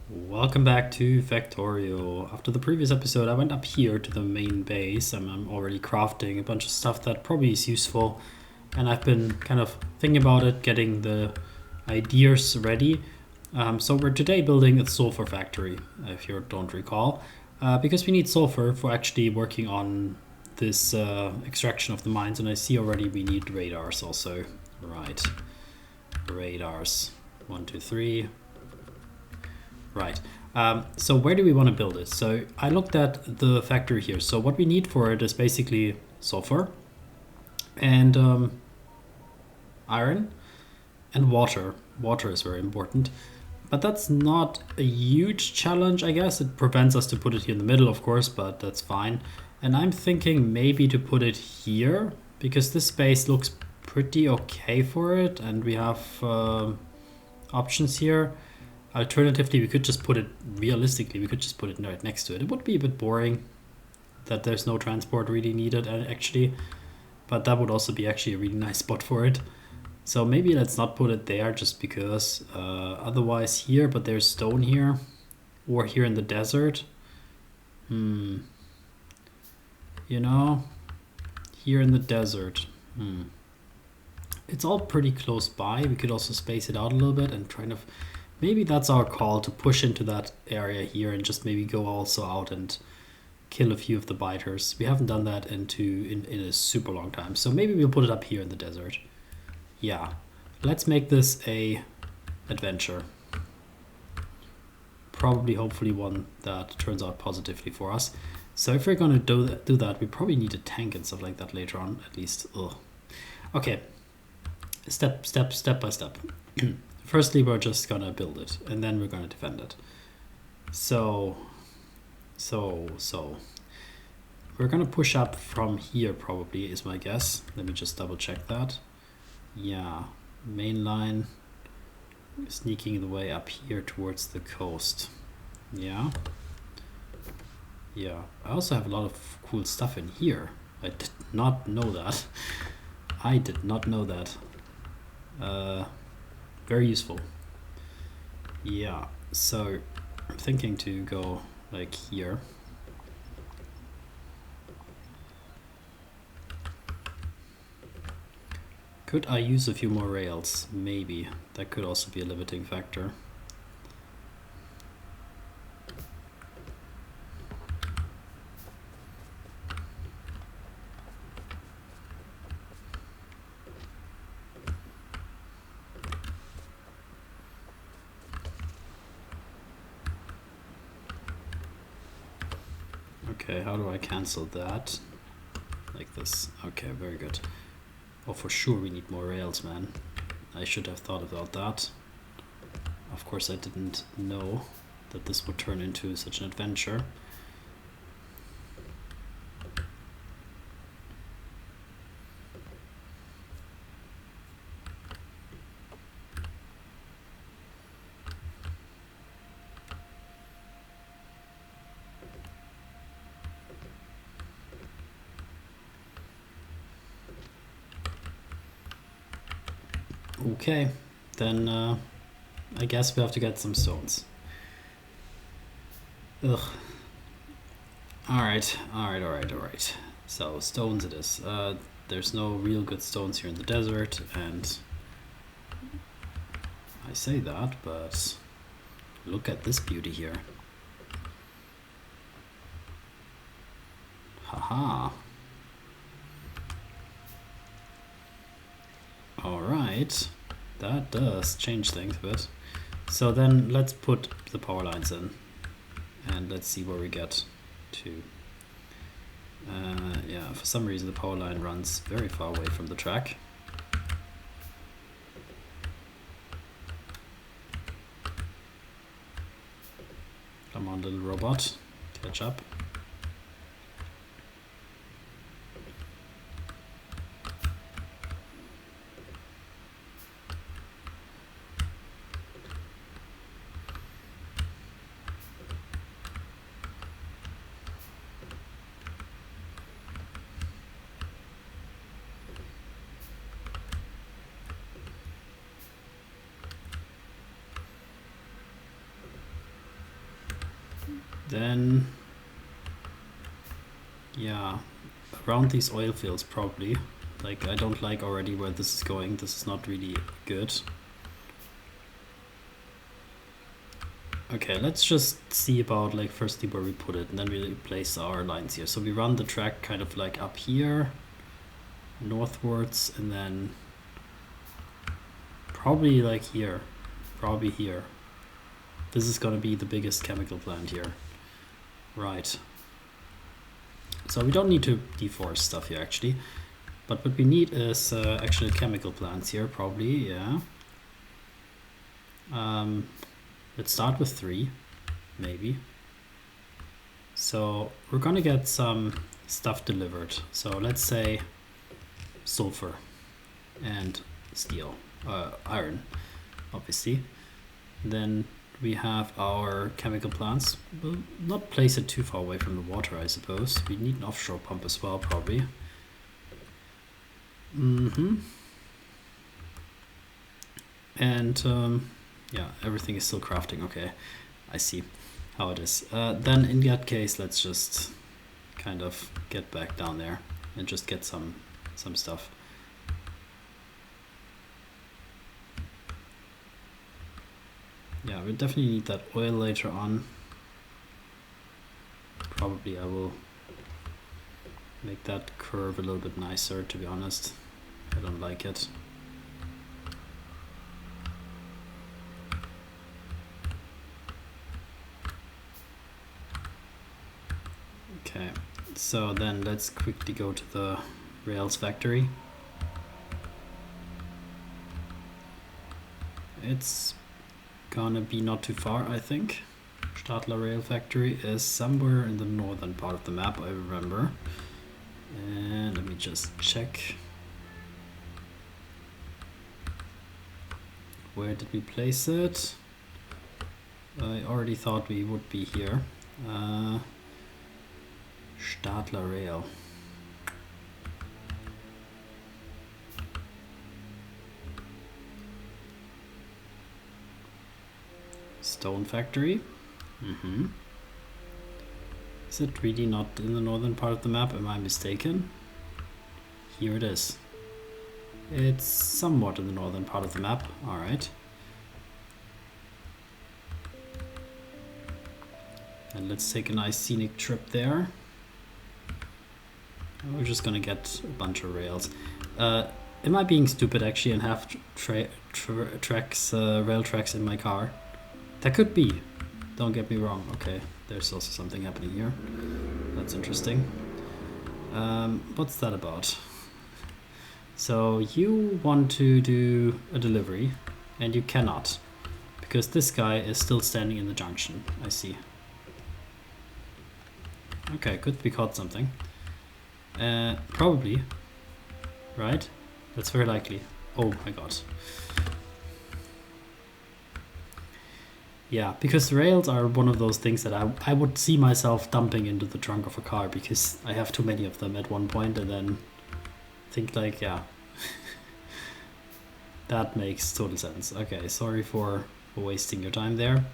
Welcome back to Factorio. After the previous episode, I went up here to the main base. I'm already crafting a bunch of stuff that probably is useful, and I've been kind of thinking about it, getting the ideas ready. So we're today building a sulfur factory, if you don't recall, because we need sulfur for actually working on this extraction of the mines, and I see already we need radars also. Right, radars. 1, 2, 3. Right. So where do we want to build it? So I looked at the factory here. So what we need for it is basically sulfur and iron and water. Water is very important. But that's not a huge challenge, I guess. It prevents us to put it here in the middle, of course, but that's fine. And I'm thinking maybe to put it here because this space looks pretty okay for it. And we have options here. Alternatively, we could just put it, realistically, we could just put it right next to it. It would be a bit boring that there's no transport really needed, actually. But that would also be actually a really nice spot for it. So maybe let's not put it there just because. Otherwise here, but there's stone here. Or here in the desert. You know, here in the desert. It's all pretty close by. We could also space it out a little bit and try to... Maybe that's our call, to push into that area here and just maybe go also out and kill a few of the biters. We haven't done that in a super long time. So maybe we'll put it up here in the desert. Yeah. Let's make this a adventure. Probably, hopefully one that turns out positively for us. So if we're going to do that, we probably need a tank and stuff like that later on, at least. Ugh. Okay. Step by step. Firstly, we're just gonna build it, and then we're gonna defend it. So. We're gonna push up from here, probably, is my guess. Let me just double check that. Yeah, main line sneaking the way up here towards the coast. Yeah. Yeah, I also have a lot of cool stuff in here. I did not know that. I did not know that. Very useful. Yeah, so I'm thinking to go like here. Could I use a few more rails? Maybe. That could also be a limiting factor. Okay, how do I cancel that? Like this. Okay, very good. Oh, for sure we need more rails, man. I should have thought about that. Of course, I didn't know that this would turn into such an adventure. Okay, then I guess we have to get some stones. Ugh. Alright. So, stones it is. There's no real good stones here in the desert, and I say that, but look at this beauty here. Haha. Alright, that does change things a bit. So then let's put the power lines in and let's see where we get to. Yeah, for some reason the power line runs very far away from the track. Come on, little robot, catch up. Then, yeah, around these oil fields probably. Like, I don't like already where this is going. This is not really good. Okay, let's just see about, like, firstly where we put it, and then we place our lines here. So we run the track kind of like up here, northwards, and then probably like here, probably here. This is gonna be the biggest chemical plant here. Right. So we don't need to deforest stuff here actually, but what we need is actual chemical plants here probably, yeah. Let's start with 3, maybe. So we're gonna get some stuff delivered. So let's say sulfur and steel, iron, obviously. Then we have our chemical plants. We'll not place it too far away from the water, I suppose. We need an offshore pump as well, probably. And yeah, everything is still crafting. Okay, I see how it is. Then in that case, let's just kind of get back down there and just get some stuff. Yeah, we definitely need that oil later on. Probably I will make that curve a little bit nicer, to be honest. I don't like it. Okay, so then let's quickly go to the rails factory. It's gonna be not too far, I think. Stadler Rail Factory is somewhere in the northern part of the map, I remember. And let me just check. Where did we place it? I already thought we would be here. Stadler Rail. Stone Factory. Is it really not in the northern part of the map? Am I mistaken? Here it is. It's somewhat in the northern part of the map. Alright. And let's take a nice scenic trip there. We're just gonna get a bunch of rails. Am I being stupid actually and have rail tracks in my car? That could be. Don't get me wrong. Okay, there's also something happening here. That's interesting. What's that about? So you want to do a delivery and you cannot because this guy is still standing in the junction. I see. Okay, good, we caught something. Probably, right? That's very likely. Oh my god. Yeah, because rails are one of those things that I would see myself dumping into the trunk of a car because I have too many of them at one point and then think like, yeah, that makes total sense. Okay, sorry for wasting your time there.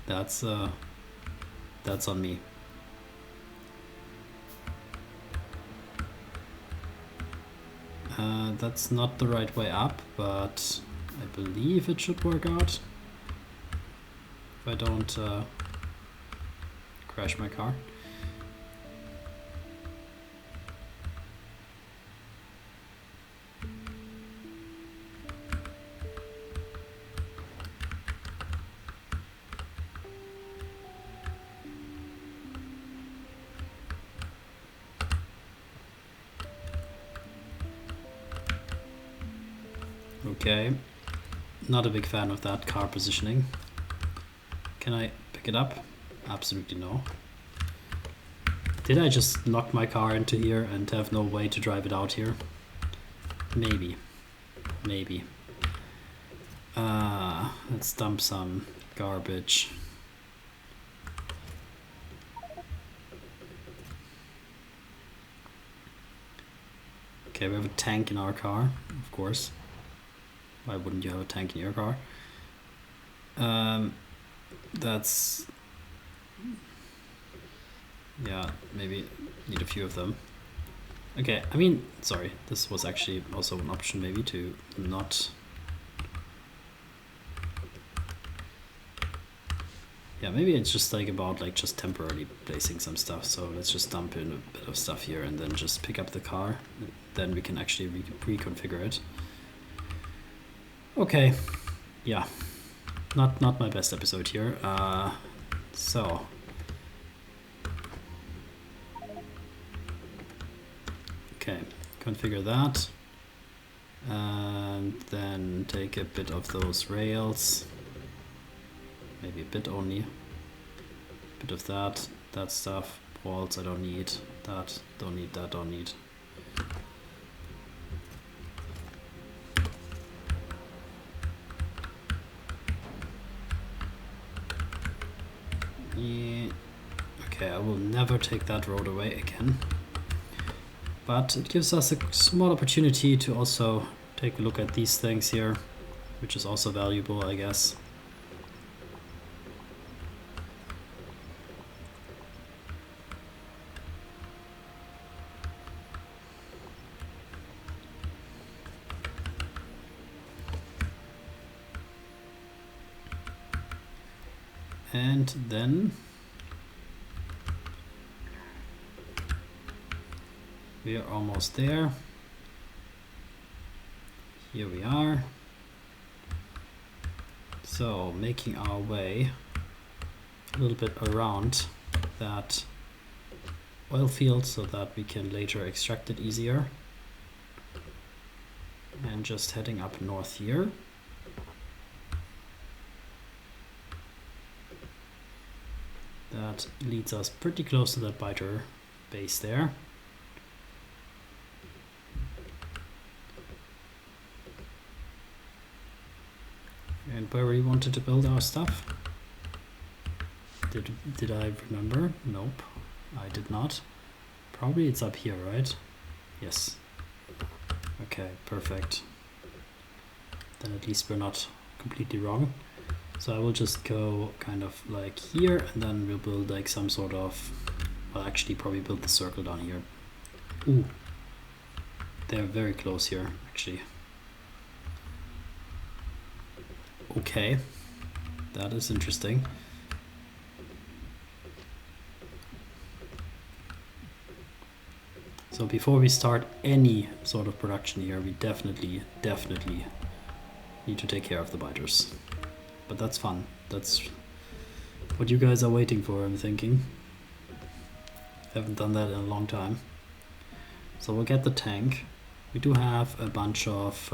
That's on me. That's not the right way up, but I believe it should work out. If I don't crash my car. Okay, not a big fan of that car positioning. Can I pick it up? Absolutely no. Did I just knock my car into here and have no way to drive it out here? Maybe. Maybe. Let's dump some garbage. Okay, we have a tank in our car, of course. Why wouldn't you have a tank in your car? That's Yeah, maybe need a few of them. Okay, I mean, sorry, this was actually also an option maybe to not... Yeah, maybe it's just like about like just temporarily placing some stuff. So let's just dump in a bit of stuff here and then just pick up the car. Then we can actually reconfigure it. Okay, yeah, not my best episode here. So okay, configure that, and then take a bit of those rails. Maybe a bit only. A bit of that stuff. Walls I don't need. That, don't need that, don't need. Yeah. Okay, I will never take that road away again. But it gives us a small opportunity to also take a look at these things here, which is also valuable, I guess. And then we are almost there. Here we are. So making our way a little bit around that oil field so that we can later extract it easier. And just heading up north here. That leads us pretty close to that biter base there. And where we wanted to build our stuff? Did I remember? Nope, I did not. Probably it's up here, right? Yes. Okay, perfect. Then at least we're not completely wrong. So I will just go kind of like here, and then we'll build like some sort of, well, actually probably build the circle down here. Ooh, they're very close here, actually. Okay, that is interesting. So before we start any sort of production here, we definitely need to take care of the biters. But that's fun. That's what you guys are waiting for, I'm thinking. Haven't done that in a long time. So we'll get the tank. We do have a bunch of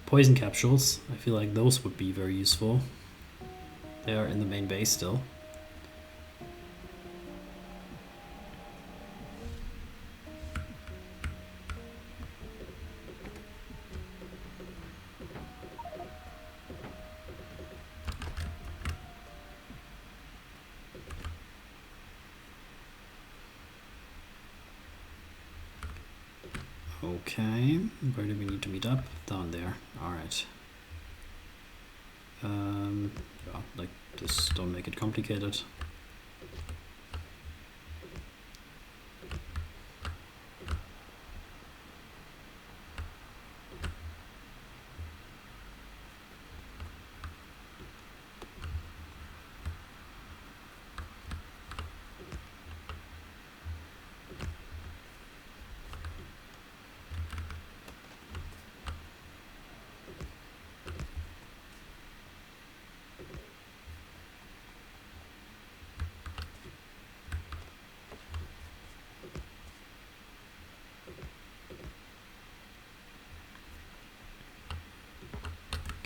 poison capsules. I feel like those would be very useful. They are in the main base still. Okay, where do we need to meet up? Down there. Alright. Yeah, like this, don't make it complicated.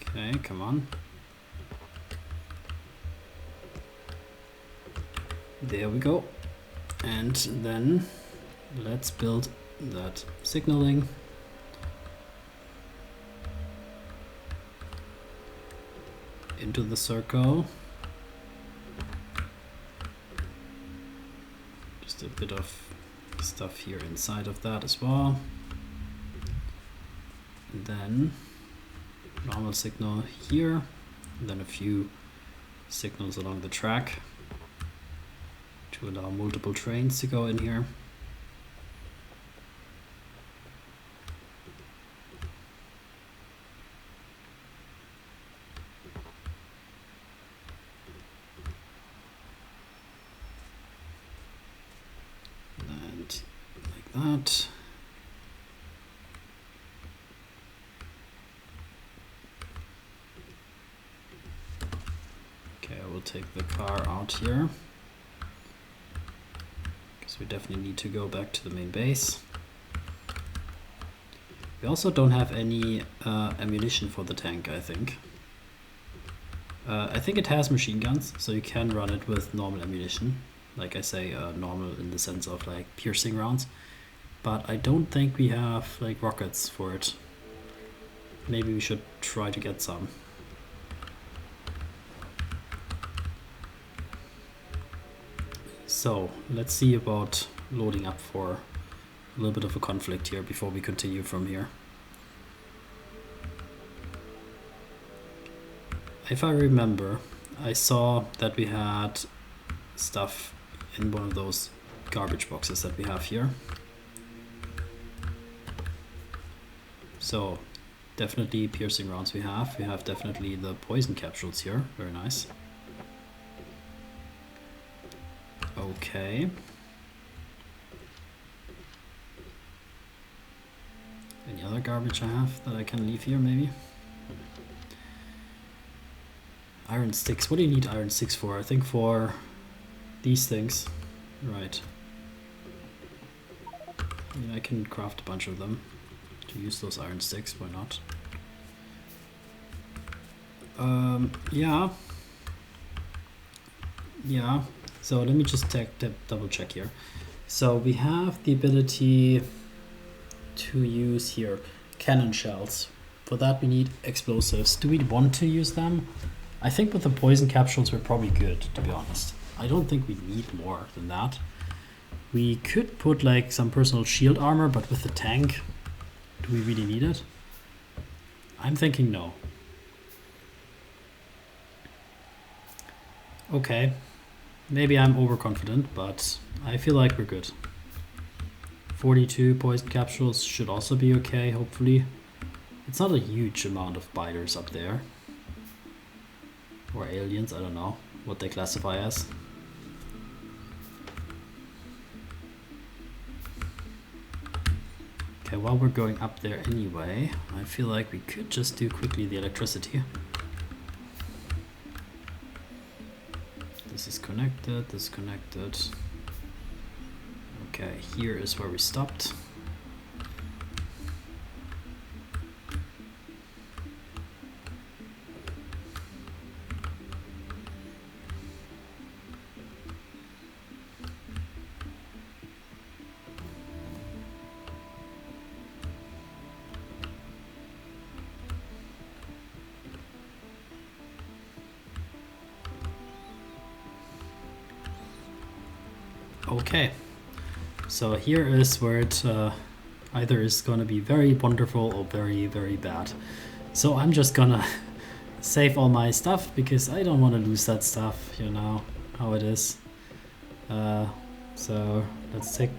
Okay, come on. There we go. And then let's build that signaling. Into the circle. Just a bit of stuff here inside of that as well. And then normal signal here, and then a few signals along the track to allow multiple trains to go in here. And like that. Okay, I will take the car out here, because we definitely need to go back to the main base. We also don't have any ammunition for the tank, I think. I think it has machine guns, so you can run it with normal ammunition. Like I say, normal in the sense of like piercing rounds. But I don't think we have like rockets for it. Maybe we should try to get some. So let's see about loading up for a little bit of a conflict here before we continue from here. If I remember, I saw that we had stuff in one of those garbage boxes that we have here. So definitely piercing rounds we have. We have definitely the poison capsules here. Very nice. Okay. Any other garbage I have that I can leave here maybe? Iron sticks. What do you need iron sticks for? I think for these things. Right. Yeah, I can craft a bunch of them to use those iron sticks. Why not? Yeah. Yeah. So let me just double check here. So we have the ability to use here cannon shells. For that we need explosives. Do we want to use them? I think with the poison capsules we're probably good, to be honest. I don't think we need more than that. We could put like some personal shield armor, but with the tank, do we really need it? I'm thinking no. Okay. Maybe I'm overconfident, but I feel like we're good. 42 poison capsules should also be okay, hopefully. It's not a huge amount of biters up there. Or aliens, I don't know what they classify as. Okay, while we're going up there anyway, I feel like we could just do quickly the electricity. This is connected, this is connected. Okay, here is where we stopped. Okay, so here is where it either is going to be very wonderful or very, very bad. So I'm just gonna save all my stuff because I don't want to lose that stuff, you know how it is. So let's take,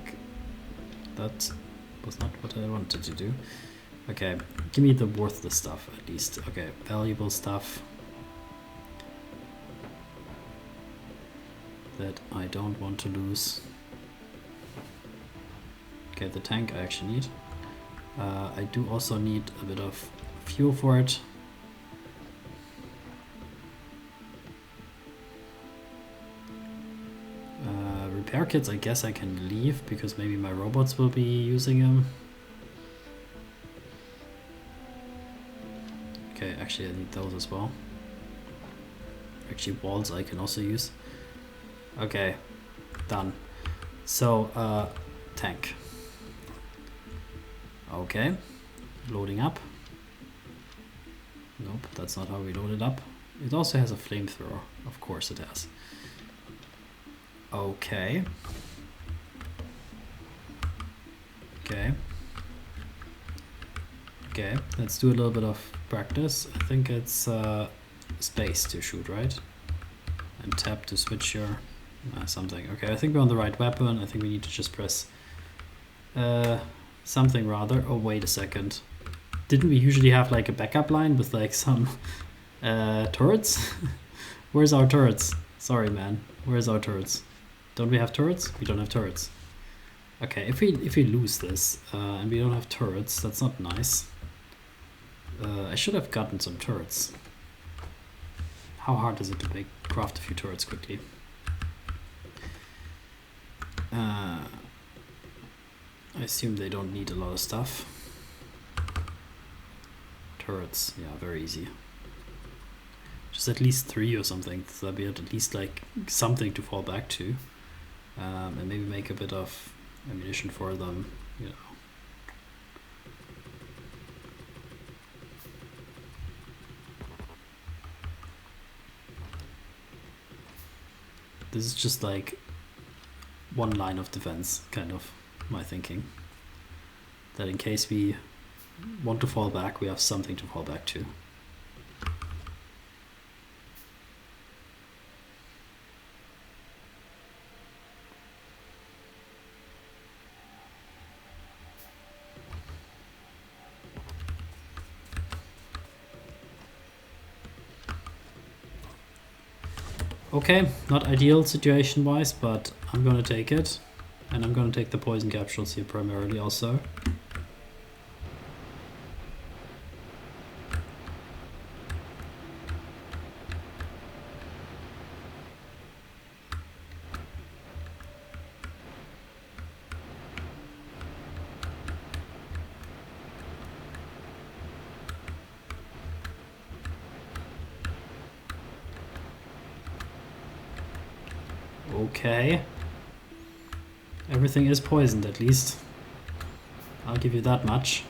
that was not what I wanted to do. Okay, give me the worthless stuff at least. Okay, valuable stuff that I don't want to lose. Okay, the tank I actually need. I do also need a bit of fuel for it. Repair kits I guess I can leave because maybe my robots will be using them. Okay, actually I need those as well. Actually walls I can also use. Okay, done. So, tank. Okay, loading up. Nope, that's not how we load it up. It also has a flamethrower, of course it has. Okay. Okay. Okay, let's do a little bit of practice. I think it's space to shoot, right? And tap to switch your something. Okay, I think we're on the right weapon. I think we need to just press something rather. Oh, wait a second. Didn't we usually have like a backup line with like some turrets? Where's our turrets? Sorry, man. Where's our turrets? Don't we have turrets? We don't have turrets. Okay, if we lose this and we don't have turrets, that's not nice. I should have gotten some turrets. How hard is it to craft a few turrets quickly? I assume they don't need a lot of stuff. Turrets, yeah, very easy. Just at least 3 or something, so that we had at least like something to fall back to. And maybe make a bit of ammunition for them, you know. This is just like one line of defense, kind of, my thinking. That in case we want to fall back, we have something to fall back to. Okay, not ideal situation-wise, but I'm gonna take it. And I'm gonna take the poison capsules here primarily also. Okay. Everything is poisoned at least. I'll give you that much.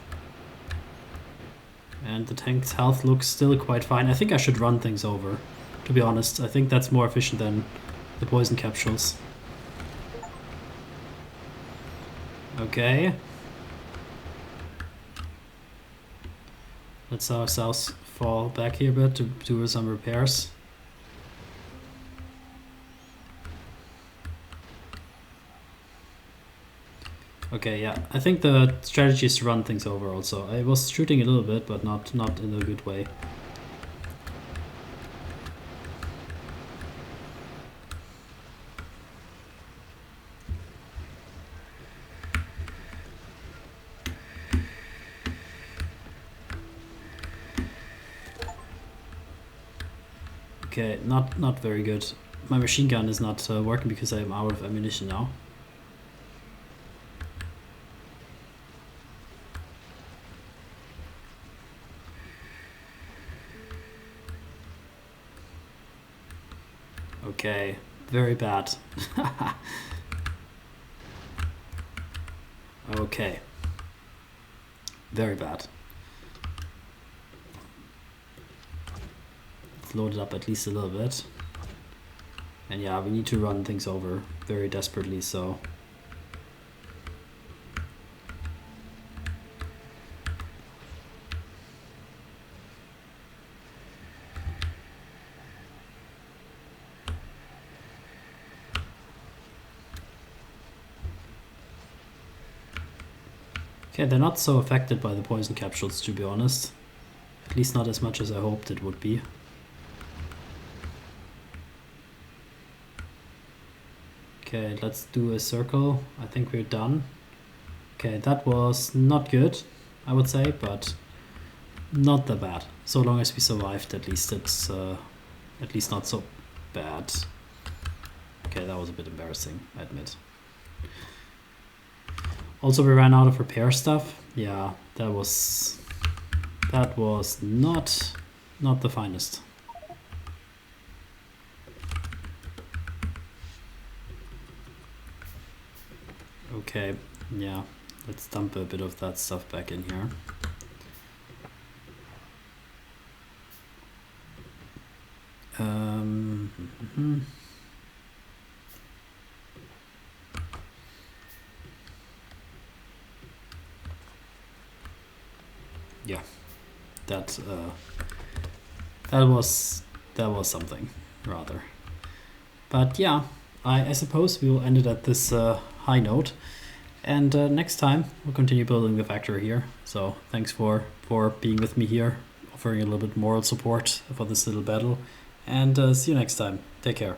And the tank's health looks still quite fine. I think I should run things over, to be honest. I think that's more efficient than the poison capsules. Okay. Let's ourselves fall back here a bit to do some repairs. Okay, yeah, I think the strategy is to run things over also. I was shooting a little bit, but not in a good way. Okay, not very good. My machine gun is not working because I am out of ammunition now. Okay, very bad. Okay. Very bad. Let's load it up at least a little bit. And yeah, we need to run things over very desperately, so... Okay, they're not so affected by the poison capsules, to be honest. At least not as much as I hoped it would be. Okay, let's do a circle. I think we're done. Okay, that was not good, I would say, but not that bad. So long as we survived, at least it's at least not so bad. Okay, that was a bit embarrassing, I admit. Also, we ran out of repair stuff. Yeah, that was not the finest. Okay, yeah, let's dump a bit of that stuff back in here. Yeah, that was something rather. But yeah, I suppose we will end it at this high note. And next time we'll continue building the factory here. So thanks for being with me here, offering a little bit moral support for this little battle. And see you next time. Take care.